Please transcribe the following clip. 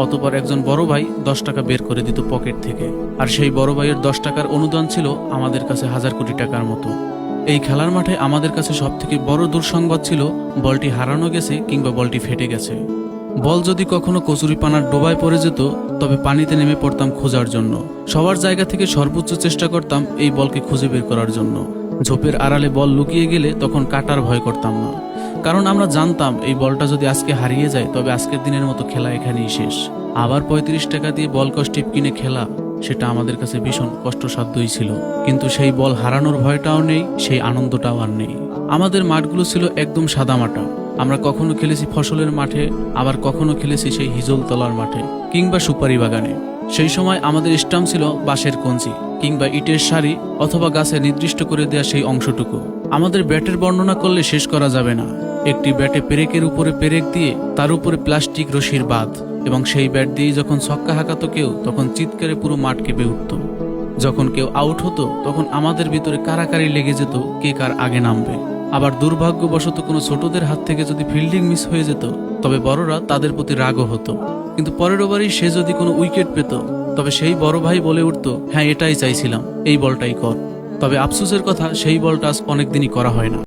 অতঃপর একজন বড় ভাই 10 টাকা বের করে দিত পকেট থেকে, আর সেই বড় ভাইয়ের 10 টাকার অনুদান ছিল আমাদের কাছে 1000 কোটি টাকার মতো। এই খেলার মাঠে আমাদের কাছে সবথেকে বড় দুঃসংবাদ ছিল বলটি হারানো গেছে কিংবা বলটি ফেটে গেছে। বল যদি কখনো কচুরিপানার ডোবায় পড়ে যেত, তবে পানিতে নেমে পড়তাম খোঁজার জন্য। সবার জায়গা থেকে সর্বোচ্চ চেষ্টা করতাম এই বলকে খুঁজে বের করার জন্য। ঝোপের আড়ালে বল লুকিয়ে গেলে তখন কাটার ভয় করতাম না, কারণ আমরা জানতাম এই বলটা যদি আজকে হারিয়ে যায় তবে আজকের দিনের মতো খেলা এখানেই শেষ। আবার 35 টাকা দিয়ে বল কস্টিপ কিনে খেলা, সেটা আমাদের কাছে ভীষণ কষ্টসাধ্যই ছিল। কিন্তু সেই বল হারানোর ভয়টাও নেই, সেই আনন্দটাও আর নেই। আমাদের মাঠগুলো ছিল একদম সাদামাটা। আমরা কখনো খেলেছি ফসলের মাঠে, আবার কখনো খেলেছি সেই হিজলতলার মাঠে কিংবা সুপারি বাগানে। সেই সময় আমাদের স্টাম্প ছিল বাঁশের কঞ্চি কিংবা ইটের সারি অথবা গাছে নির্দিষ্ট করে দেয়া সেই অংশটুকু। আমাদের ব্যাটের বর্ণনা করলে শেষ করা যাবে না। একটি ব্যাটে পেরেকের উপরে পেরেক দিয়ে তার উপরে প্লাস্টিক রশির বাঁধ, এবং সেই ব্যাট দিয়ে যখন ছক্কা হাঁকাতো কেউ, তখন চিৎকারে পুরো মাঠ কেঁপে উঠত। যখন কেউ আউট হতো তখন আমাদের ভিতরে কারাকারি লেগে যেত কে কার আগে নামবে। আবার দুর্ভাগ্যবশত কোনো ছোটদের হাত থেকে যদি ফিল্ডিং মিস হয়ে যেত, তবে বড়রা তাদের প্রতি রাগও হতো। কিন্তু পরের ওভারেই সে যদি কোনো উইকেট পেত, তবে সেই বড় ভাই বলে উঠত, হ্যাঁ এটাই চাইছিলাম, এই বলটাই কর। তবে আফসোসের কথা, সেই বলটা আজ অনেকদিনই করা হয় না।